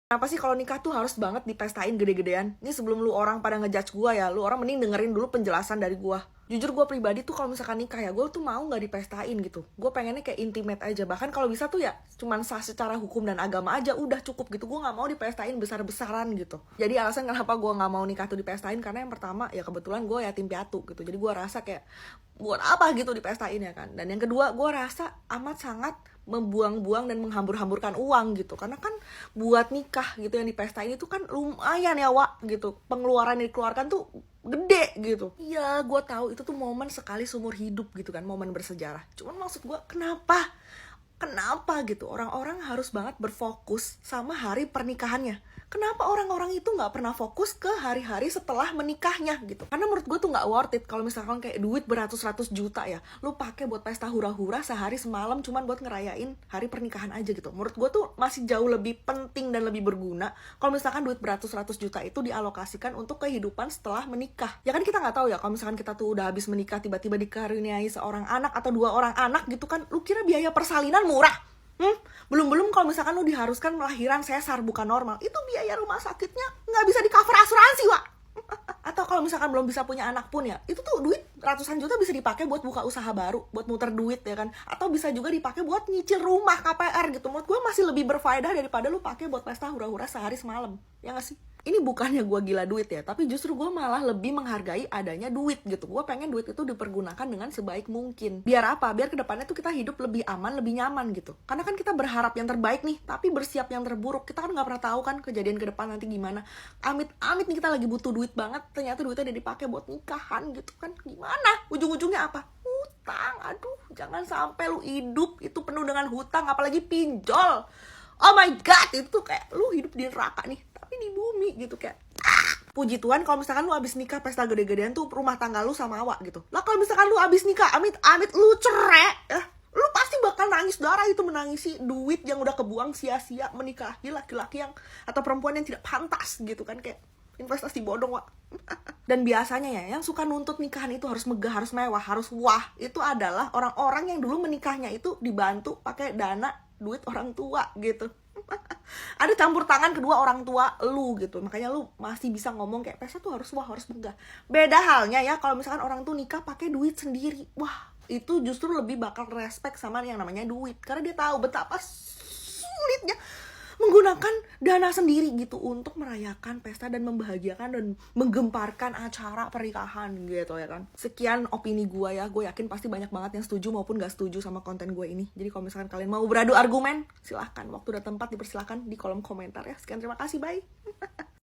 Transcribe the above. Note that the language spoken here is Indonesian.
Kenapa sih kalau nikah tuh harus banget dipestain gede-gedean? Ini sebelum lu orang pada ngejudge gua ya, lu orang mending dengerin dulu penjelasan dari gua. Jujur gua pribadi tuh kalau misalkan nikah ya, gua tuh mau nggak dipestain gitu. Gua pengennya kayak intimate aja. Bahkan kalau bisa tuh ya cuman sah secara hukum dan agama aja udah cukup gitu. Gua nggak mau dipestain besar-besaran gitu. Jadi alasan kenapa gua nggak mau nikah tuh dipestain karena yang pertama ya kebetulan gua yatim piatu gitu. Jadi gua rasa kayak buat apa gitu dipestain ya kan. Dan yang kedua gua rasa amat sangat membuang-buang dan menghambur-hamburkan uang gitu, karena kan buat nikah gitu yang dipestain itu kan lumayan ya Wak gitu, pengeluaran yang dikeluarkan tuh gede gitu. Iya gue tahu itu tuh momen sekali seumur hidup gitu kan, momen bersejarah. Cuman maksud gue kenapa gitu orang-orang harus banget berfokus sama hari pernikahannya? Kenapa orang-orang itu nggak pernah fokus ke hari-hari setelah menikahnya gitu? Karena menurut gue tuh nggak worth it kalau misalkan kayak duit beratus-ratus juta ya, lu pakai buat pesta hura-hura sehari semalam cuman buat ngerayain hari pernikahan aja gitu. Menurut gue tuh masih jauh lebih penting dan lebih berguna kalau misalkan duit beratus-ratus juta itu dialokasikan untuk kehidupan setelah menikah. Ya kan kita nggak tahu ya kalau misalkan kita tuh udah habis menikah tiba-tiba dikaruniai seorang anak atau 2 orang anak gitu kan, lu kira biaya persalinan murah? Belum kalau misalkan lu diharuskan melahiran sesar bukan normal, itu biaya rumah sakitnya nggak bisa di cover asuransi Wak. Atau kalau misalkan belum bisa punya anak pun ya, itu tuh duit ratusan juta bisa dipakai buat buka usaha baru, buat muter duit ya kan, atau bisa juga dipakai buat nyicil rumah KPR gitu. Menurut gue masih lebih berfaedah daripada lu pakai buat pesta hura-hura sehari semalam, ya nggak sih? Ini bukannya gue gila duit ya, tapi justru gue malah lebih menghargai adanya duit gitu. Gue pengen duit itu dipergunakan dengan sebaik mungkin. Biar apa? Biar kedepannya tuh kita hidup lebih aman, lebih nyaman gitu. Karena kan kita berharap yang terbaik nih, tapi bersiap yang terburuk. Kita kan nggak pernah tahu kan kejadian ke depan nanti gimana. Amit-amit nih kita lagi butuh duit banget, ternyata duitnya udah dipakai buat nikahan gitu kan. Gimana? Ujung-ujungnya apa? Hutang. Aduh, jangan sampai lu hidup itu penuh dengan hutang, apalagi pinjol. Oh my god, itu tuh kayak lu hidup di neraka nih, tapi di bumi gitu kayak. Puji Tuhan kalau misalkan lu abis nikah pesta gede-gedean tuh rumah tangga lu sama awak gitu. Lah kalau misalkan lu abis nikah amit-amit lu cerai ya, lu pasti bakal nangis darah itu, menangisi duit yang udah kebuang sia-sia menikahi laki-laki yang atau perempuan yang tidak pantas gitu kan, kayak investasi bodong Wak. Dan biasanya ya yang suka nuntut nikahan itu harus megah, harus mewah, harus wah, itu adalah orang-orang yang dulu menikahnya itu dibantu pakai dana duit orang tua gitu. Ada campur tangan kedua orang tua lu gitu, makanya lu masih bisa ngomong kayak pesta tuh harus wah, harus megah. Beda halnya ya kalau misalkan orang tuh nikah pakai duit sendiri, wah itu justru lebih bakal respect sama yang namanya duit, karena dia tahu betapa sulitnya menggunakan dana sendiri gitu untuk merayakan pesta dan membahagiakan dan menggemparkan acara pernikahan gitu ya kan. Sekian opini gue ya, gue yakin pasti banyak banget yang setuju maupun gak setuju sama konten gue ini. Jadi kalau misalkan kalian mau beradu argumen, silahkan, waktu dan tempat dipersilahkan di kolom komentar ya. Sekian, terima kasih, bye.